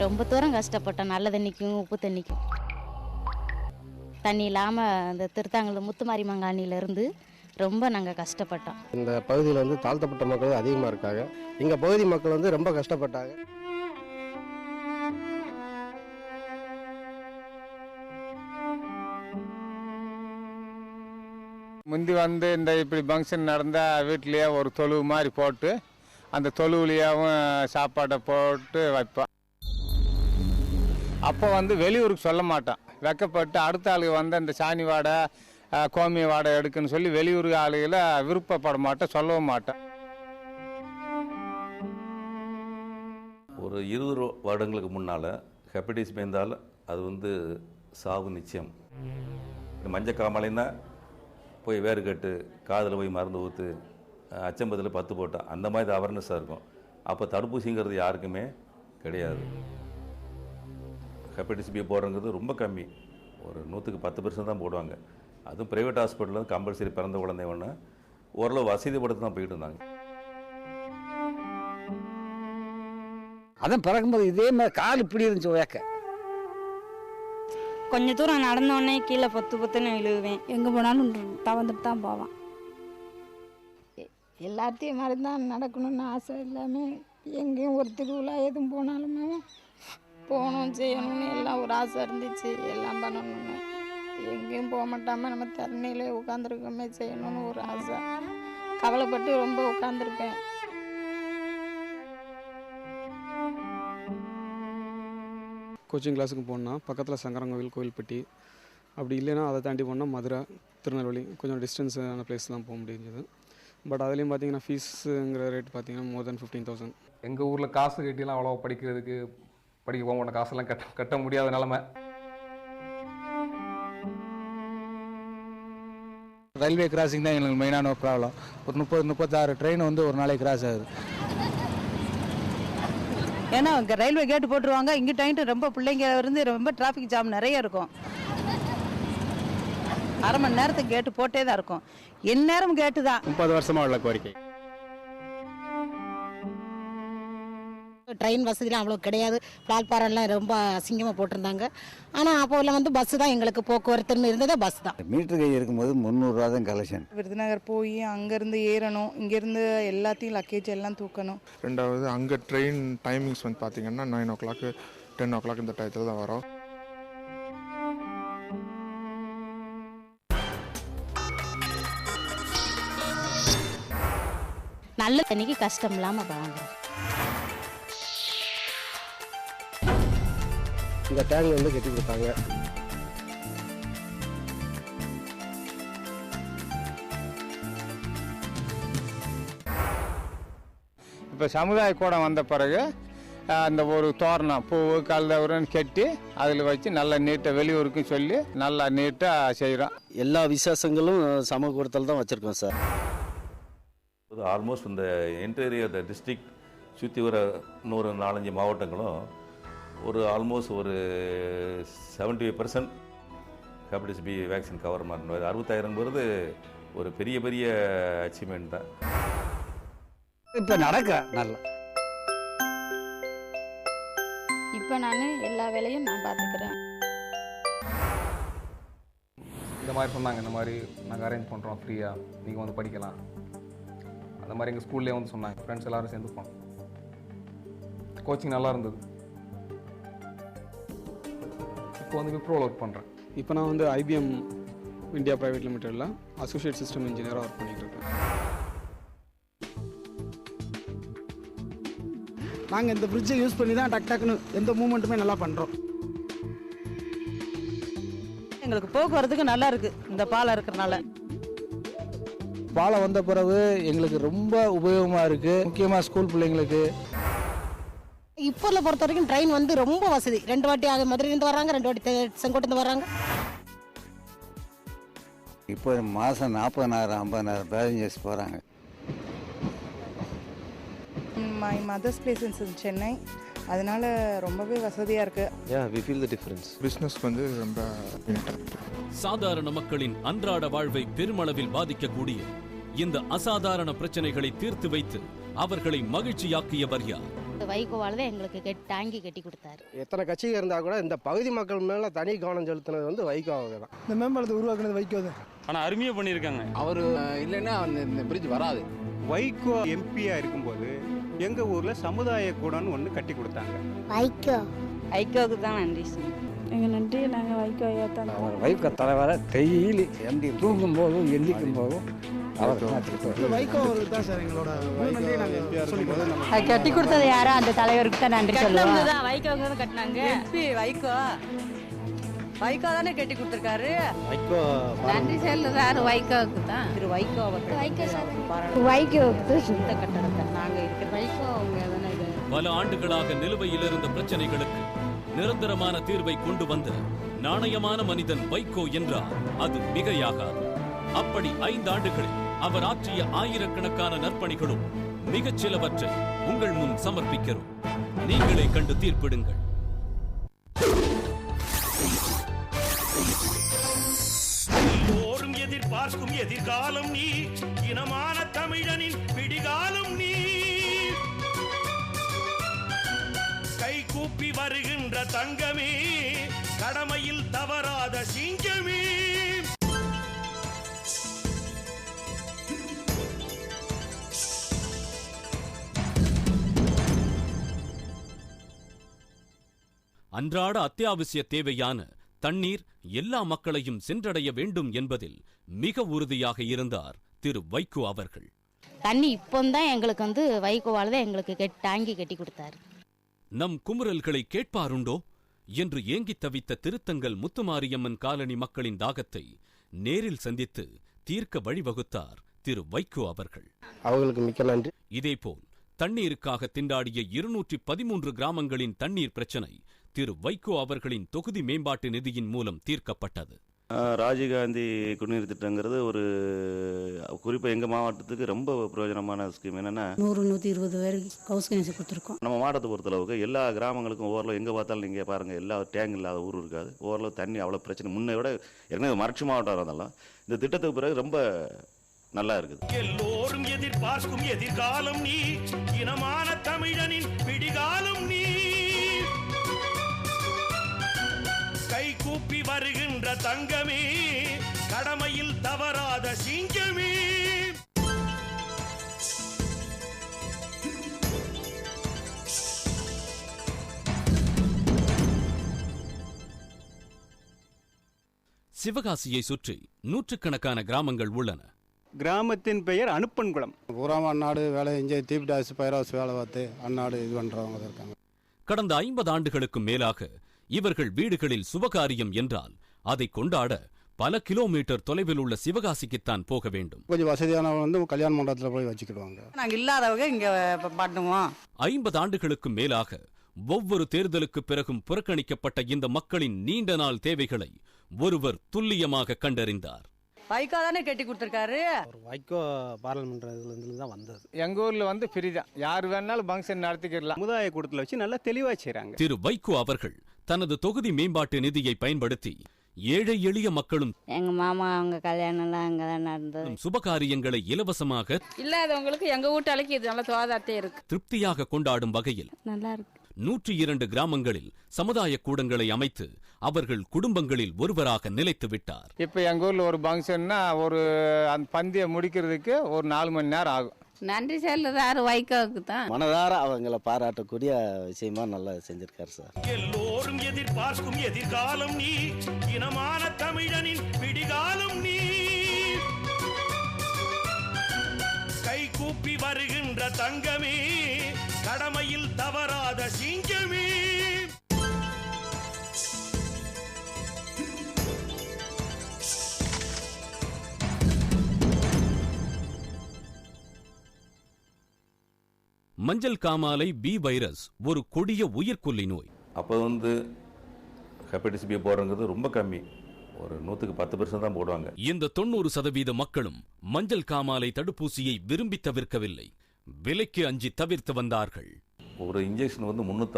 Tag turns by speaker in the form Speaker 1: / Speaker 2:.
Speaker 1: ரொம்ப தூரம் கஷ்டப்பட்டோம். நல்ல தண்ணிக்கும் உப்பு தண்ணிக்கும் தண்ணி இல்லாமல் அந்த திருத்தாங்கல் முத்துமாரி மங்கானிலேருந்து ரொம்ப நாங்கள் கஷ்டப்பட்டோம்.
Speaker 2: இந்த பகுதியில் வந்து தாழ்த்தப்பட்ட மக்கள் அதிகமாக இருக்காங்க. எங்கள் பகுதி மக்கள் வந்து ரொம்ப கஷ்டப்பட்டாங்க.
Speaker 3: முந்தி வந்து இந்த இப்படி ஃபங்க்ஷன் நடந்தால் வீட்லேயே ஒரு தொழுவு மாதிரி போட்டு அந்த தொழுவுலையாவும் சாப்பாடை போட்டு வைப்போம். அப்போ வந்து வெளியூருக்கு சொல்ல மாட்டோம், வெக்கப்பட்டு அடுத்த ஆளுங்க வந்து அந்த சாணி வாடை கோமிய வாடை எடுக்குன்னு சொல்லி வெளியூர் ஆளுகளை விருப்பப்பட மாட்டோம், சொல்லவும் மாட்டோம்.
Speaker 4: ஒரு 20 வருடங்களுக்கு முன்னால் ஹெப்படைட்டிஸ் பயந்தால் அது வந்து சாவு நிச்சயம். மஞ்சள் காமாலைன்னா போய் வேறு கட்டு காதில் போய் மருந்து ஊற்று அச்சம்பத்தில் 10 போட்டால் அந்த மாதிரி அவேர்னஸாக இருக்கும். அப்போ தடுப்பூசிங்கிறது யாருக்குமே கிடையாது. ஹெப்படைட்டிஸ் பி போடுறங்கிறது ரொம்ப கம்மி, ஒரு 100க்கு 10% தான் போடுவாங்க. அதுவும் ப்ரைவேட் ஹாஸ்பிட்டலில் கம்பல்சரி பிறந்த குழந்தை ஒன்று ஓரளவு வசதிப்படுத்தி தான் போயிட்டு இருந்தாங்க.
Speaker 5: அதான் பிறக்கும்போது இதே மாதிரி கால் இப்படி இருந்துச்சு உயக்க.
Speaker 6: கொஞ்சம் தூரம் நடந்தோடனே கீழே பொத்துன்னு விழுவேன்.
Speaker 7: எங்கே போனாலும் தவந்துட்டு தான் போவான்.
Speaker 8: எல்லாத்தையும் மாதிரி தான் நடக்கணும்னு ஆசை. எல்லாமே எங்கேயும் ஒரு திருவிழா எதுவும் போனாலுமே போகணும் செய்யணும்னு எல்லாம் ஒரு ஆசை இருந்துச்சு. எல்லாம் பண்ணணும்னு எங்கேயும் போக மாட்டாமல் நம்ம தண்ணியிலே உட்காந்துருக்கோமே செய்யணும்னு ஒரு ஆசை. கவலைப்பட்டு ரொம்ப உட்காந்துருப்பேன்.
Speaker 9: கோச்சிங் கிளாஸுக்கு போனால் பக்கத்தில் சங்கரங்கோவில் கோவில்பட்டி, அப்படி இல்லைன்னா அதை தாண்டி போனால் மதுரை திருநெல்வேலி கொஞ்சம் டிஸ்டன்ஸான பிளேஸ் தான் போக முடிஞ்சது. பட் அதுலேயும் பார்த்தீங்கன்னா ஃபீஸுங்கிற ரேட் பார்த்தீங்கன்னா மோர் தென் 15,000.
Speaker 10: எங்கள் ஊரில் காசு கட்டிலாம் அவ்வளோ படிக்கிறதுக்கு படிக்க போக மாட்டோம், காசெல்லாம் கட்ட முடியாத நிலமை.
Speaker 5: ரயில்வே கிராசிங் தான் எங்களுக்கு மெயினான ஒரு ப்ராப்ளம். ஒரு 30-36 ட்ரெயின் வந்து ஒரு நாளைக்கு கிராஸ் ஆகுது.
Speaker 11: ஏன்னா இங்கே ரயில்வே கேட்டு போட்டுருவாங்க, இங்கே டைம் ரொம்ப பிள்ளைங்க இருந்து ரொம்ப டிராஃபிக் ஜாம் நிறைய இருக்கும். அரை மணி நேரத்துக்கு கேட்டு போட்டே தான் இருக்கும். எந்நேரம் கேட்டு தான்.
Speaker 2: 30 வருஷமாக உள்ள கோரிக்கை.
Speaker 1: ட்ரெயின் வசதிலாம் அவ்வளோ கிடையாது. பிளாட்பாரம்லாம் ரொம்ப அசிங்கமாக போட்டிருந்தாங்க. ஆனால் அப்போல்லாம் வந்து பஸ்ஸு தான் எங்களுக்கு போக்குவரத்துன்னு இருந்ததே பஸ் தான்.
Speaker 5: மீட்டர் கை இருக்கும்போது 300 ரூபா தான் கலெக்ஷன்.
Speaker 6: விருதுநகர் போய் அங்கேருந்து ஏறணும், இங்கேருந்து எல்லாத்தையும் லக்கேஜ் எல்லாம் தூக்கணும்.
Speaker 9: ரெண்டாவது அங்கே ட்ரெயின் டைமிங்ஸ் வந்து பார்த்தீங்கன்னா 9 o'clock 10 o'clock இந்த டயத்தில் தான் வரும்.
Speaker 1: நல்ல தண்ணிக்கு கஷ்டம் இல்லாமல் வாங்குறோம்.
Speaker 2: இந்த டேங்க் வந்து கட்டி கொடுத்தாங்க.
Speaker 3: இப்போ சமுதாய கூடம் வந்த பிறகு அந்த ஒரு தோரணம் பூ கல்தவரன்னு கட்டி அதில் வச்சு நல்லா நீட்டாக வெளியூருக்கும் சொல்லி நல்லா நீட்டாக செய்கிறோம்.
Speaker 5: எல்லா விசேஷங்களும் சமூக கூடத்தில் தான் வச்சுருக்கோம் சார்.
Speaker 4: ஆல்மோஸ்ட் இந்த என்டையர் டிஸ்ட்ரிக்ட் சுற்றி வர 104-5 மாவட்டங்களும் ஒரு ஆல்மோஸ்ட் ஒரு 75% ஹெப்படைட்டிஸ் பி வேக்சின் கவர் பண்ணணும். 65,000ங்கிறது ஒரு பெரிய பெரிய அச்சீவ்மெண்ட் தான்.
Speaker 5: இப்போ நடக்க நல்லா.
Speaker 8: இப்போ நான் எல்லா வேலையும் நான் பார்த்துக்கிறேன்.
Speaker 10: இந்த மாதிரி சொன்னாங்க, இந்த மாதிரி நாங்கள் அரேஞ்ச் பண்ணுறோம் ஃப்ரீயாக, நீங்கள் வந்து படிக்கலாம். அந்த மாதிரி எங்கள் ஸ்கூல்லேயே வந்து சொன்னாங்க. ஃப்ரெண்ட்ஸ் எல்லோரும் சேர்ந்து போனோம். கோச்சிங் நல்லா இருந்தது. இப்போ வந்து விப்ரோவில் ஒர்க் பண்ணுறேன்.
Speaker 9: இப்போ நான் வந்து IBM இந்தியா ப்ரைவேட் லிமிடெடில் அசோசியேட் சிஸ்டம் இன்ஜினியராக ஒர்க் பண்ணிகிட்டு இருக்கேன்.
Speaker 5: நாங்கள் இந்த பிரிட்ஜை யூஸ் பண்ணி தான் டக்குன்னு எந்த மூமெண்ட்டுமே நல்லா பண்ணுறோம்.
Speaker 11: எங்களுக்கு போக்குவரத்துக்கு நல்லா இருக்குது இந்த பாலம் இருக்கிறனால.
Speaker 5: பாலம் வந்த பிறகு எங்களுக்கு ரொம்ப உபயோகமாக இருக்குது, முக்கியமாக ஸ்கூல் பிள்ளைங்களுக்கு.
Speaker 1: இப்போல பொறுத்த வரைக்கும் ட்ரெயின் வந்து ரொம்ப வசதி. 2 வாட்டி மதுரையிலேருந்து வராங்க, 2 வாட்டி செங்கோட்டிலேருந்து வராங்க.
Speaker 5: இப்போ மாதம் 40,000 50,000 பேசஞ்சர்ஸ் போகிறாங்க.
Speaker 6: மை மதர்ஸ் பிளேஸ் இன் சென்னை, அதனால ரொம்பவே வசதியாக இருக்குது.
Speaker 9: பிஸ்னஸ் வந்து ரொம்ப
Speaker 12: சாதாரண மக்களின் அன்றாட வாழ்வை பெருமளவில் பாதிக்கக்கூடிய இந்த அசாதாரண பிரச்சனைகளை தீர்த்து வைத்து அவர்களை மகிழ்ச்சியாக்கியவர் யார்?
Speaker 13: வைகோவால் தான் எங்களுக்கு டாங்கி கட்டி கொடுத்தாரு.
Speaker 2: எத்தனை கட்சிகள் இருந்தால் கூட இந்த பகுதி மக்கள் மேலே தனி கவனம் செலுத்தினது வந்து வைகோவாக தான்.
Speaker 14: இந்த மேம்பாலத்தை உருவாக்குனது வைகோ தான்.
Speaker 15: ஆனால் அருமையாக பண்ணியிருக்காங்க.
Speaker 16: அவர் இல்லைன்னா இந்த பிரிட்ஜ் வராது.
Speaker 17: வைகோ எம்பியாக இருக்கும்போது எங்கள் ஊரில் சமுதாய கூடம்னு ஒன்று கட்டி கொடுத்தாங்க.
Speaker 11: வைகோவுக்கு தான் நன்றி.
Speaker 7: எங்கள் நன்றியை நாங்கள் வைகோ ஏற்றாங்க.
Speaker 18: அவர் வைகோ தலைவரை டெய்லி எம்பி தூங்கும் போதும் எந்திக்கும் போதும்
Speaker 14: வைகோ தான் சார் எங்களோட
Speaker 11: கட்டி கொடுத்தது யாரோ அந்த தலைவருக்கு தான் நன்றி சொல்லுவோம்.
Speaker 8: வைகோவுக்கு தான் கட்டினாங்க.
Speaker 11: எம்பி வைகோ தானே கட்டி கொடுத்துருக்காரு.
Speaker 2: வைகோ
Speaker 8: நன்றி சொல்லுறாரு வைகோவுக்கு தான்.
Speaker 11: திரு வைகோ அவர்கள்
Speaker 8: வைகோவுக்கு சுத்த கட்டடத்தை நாங்கள் இருக்கிற வைகோ அவங்க தானே.
Speaker 12: பல ஆண்டுகளாக நிலுவையில் இருந்த பிரச்சனைகளுக்கு நிரந்தரமான தீர்வை கொண்டு வந்த நாணயமான மனிதன் வைகோ என்றால் அது மிகையாகாது. அப்படி 5 ஆண்டுகளில் அவர் ஆற்றிய ஆயிரக்கணக்கான நற்பணிகளும் மிகச் சிலவற்றை உங்கள் முன் சமர்ப்பிக்கிறோம். நீங்களே கண்டு தீர்ப்பிடுங்கள்.
Speaker 19: எல்லோரும் எதிர்பார்க்கும் எதிர்காலம் நீ, இனமான தமிழனின் பிடிகாலம் நீ, கை கூப்பி வருகின்ற தங்கமே, கடமையில் தவறாத சிங்கமே.
Speaker 12: அன்றாட அத்தியாவசிய தேவையான தண்ணீர் எல்லா மக்களையும் சென்றடைய வேண்டும் என்பதில் மிக உறுதியாக இருந்தார் திரு வைகோ அவர்கள்.
Speaker 13: தண்ணி இப்போதான் எங்களுக்கு வந்து வைகோவால் தான் எங்களுக்கு டாங்கி கட்டி கொடுத்தாரு.
Speaker 12: நம் குமுறல்களை கேட்பாருண்டோ என்று ஏங்கித் தவித்த திருத்தங்கல் முத்துமாரியம்மன் காலனி மக்களின் தாகத்தை நேரில் சந்தித்து தீர்க்க வழிவகுத்தார் திரு வைகோ அவர்கள்.
Speaker 2: அவர்களுக்கு மிக்க நன்றி.
Speaker 12: இதேபோல் தண்ணீருக்காக திண்டாடிய 213 கிராமங்களின் தண்ணீர் பிரச்சினை திரு வைகோ அவர்களின் தொகுதி மேம்பாட்டு நிதியின் மூலம் தீர்க்கப்பட்டது.
Speaker 20: ராஜீவ்காந்தி குடிநீர் திட்டங்கிறது ஒரு குறிப்பாக எங்கள் மாவட்டத்துக்கு ரொம்ப பிரயோஜனமான ஸ்கீம். என்னென்னா
Speaker 21: 100-120 பேருக்கு ஹவுஸ் கனெக்ஷன் கொடுத்துருக்கோம்.
Speaker 20: நம்ம மாவட்டத்தை பொறுத்தளவுக்கு எல்லா கிராமங்களுக்கும் ஓரளவு எங்கே பார்த்தாலும் நீங்கள் பாருங்கள், எல்லா டேங்க் இல்லாத ஊர் இருக்காது. ஓரளவு தண்ணி அவ்வளோ பிரச்சனை முன்னை விட ஏற்கனவே வறட்சி மாவட்டம் இருந்தாலும் இந்த திட்டத்துக்கு பிறகு ரொம்ப நல்லா இருக்குது.
Speaker 19: எல்லோரும் எதிர்பார்க்கும் எதிர்காலம் நீ, இனமான தமிழனின் பிடிகாலம் நீ, கை கூப்பி வருகின்ற தங்கமே, கடமையில் தவறாத சிங்கமே.
Speaker 12: சிவகாசியை சுற்றி நூற்றுக்கணக்கான கிராமங்கள் உள்ளன.
Speaker 17: கிராமத்தின் பெயர் அனுப்பன்குளம்.
Speaker 2: பூராம அந்நாடு வேலை செஞ்சு தீப்டாஸ் பைராஸ் வேலை பார்த்து அந்நாடு இது பண்ணுறவங்க இருக்காங்க.
Speaker 12: கடந்த 50 ஆண்டுகளுக்கு மேலாக இவர்கள் வீடுகளில் சுபகாரியம் என்றால் அதை கொண்டாட பல கிலோமீட்டர் தொலைவில் உள்ள சிவகாசிக்குத்தான் போக வேண்டும்.
Speaker 2: கொஞ்சம் வசதியானவங்க வந்து கல்யாண மண்டபத்தில் போய் வச்சுக்கிடுவாங்க.
Speaker 11: நாங்கள் இல்லாதவங்க இங்கே பண்ணுவோம்.
Speaker 12: 50 ஆண்டுகளுக்கு மேலாக ஒவ்வொரு தேர்தலுக்கு பிறகும் புறக்கணிக்கப்பட்ட இந்த மக்களின் நீண்ட நாள் தேவைகளை ஒருவர் துல்லியமாக கண்டறிந்தார்.
Speaker 11: வைகோ தானே கட்டி கொடுத்துருக்காரு.
Speaker 2: வைகோ பாராளுமன்றத்துல தான் வந்தது.
Speaker 3: எங்கள் ஊரில் வந்து ஃப்ரீ தான், யார் வேணாலும் ஃபங்க்ஷன் நடத்திக்கலாம்.
Speaker 17: சமுதாய கூடத்தில் வச்சு நல்லா தெளிவாக செய்கிறாங்க.
Speaker 12: திரு வைகோ அவர்கள் தனது தொகுதி மேம்பாட்டு நிதியை பயன்படுத்தி ஏழை எளிய மக்களும்
Speaker 8: எங்க மாமா அவங்க கல்யாணம் எல்லாம் அங்கதான் நடந்தது.
Speaker 12: சுபகாரியங்களை இலவசமாக
Speaker 8: இல்லாதவங்களுக்கு எங்க வீட்டாளுக்கு இது நல்ல சுவாதாரத்தே இருக்கு.
Speaker 12: திருப்தியாக கொண்டாடும் வகையில்
Speaker 8: நல்லா இருக்கு.
Speaker 12: 102 கிராமங்களில் சமுதாய கூடங்களை அமைத்து அவர்கள் குடும்பங்களில் ஒருவராக நிலைத்து விட்டார்.
Speaker 3: இப்போ எங்கள் ஊரில் ஒரு ஃபங்க்ஷன்னா ஒரு அந்த பந்தியை முடிக்கிறதுக்கு ஒரு 4 மணி நேரம் ஆகும்.
Speaker 8: நன்றி சொல்லுறாரு வைகோவுக்கு தான்.
Speaker 18: மனதார அவங்களை பாராட்டக்கூடிய விஷயமா நல்லா செஞ்சிருக்காரு சார்.
Speaker 19: எல்லோரும் எதிர்பார்க்கும் எதிர்காலம் நீ, இனமான தமிழனின் பிடிகாலம் நீ, கை கூப்பி வருகின்ற தங்கமே, கடமையில் தவறாத சிங்கமே.
Speaker 12: மஞ்சள் காமாலை பி வைரஸ் ஒரு கொடிய உயிர்கொல்லி நோய்.
Speaker 4: அப்போ வந்து ஹெப்படைட்டிஸ் பி போடுறது ரொம்ப கம்மி, ஒரு 100% தான் போடுவாங்க.
Speaker 12: இந்த 90% மக்களும் மஞ்சள் காமாலை தடுப்பூசியை விரும்பி தவிர்க்கவில்லை, விலைக்கு அஞ்சி தவிர்த்து வந்தார்கள்.
Speaker 4: ஒரு இன்ஜெக்ஷன் வந்து 350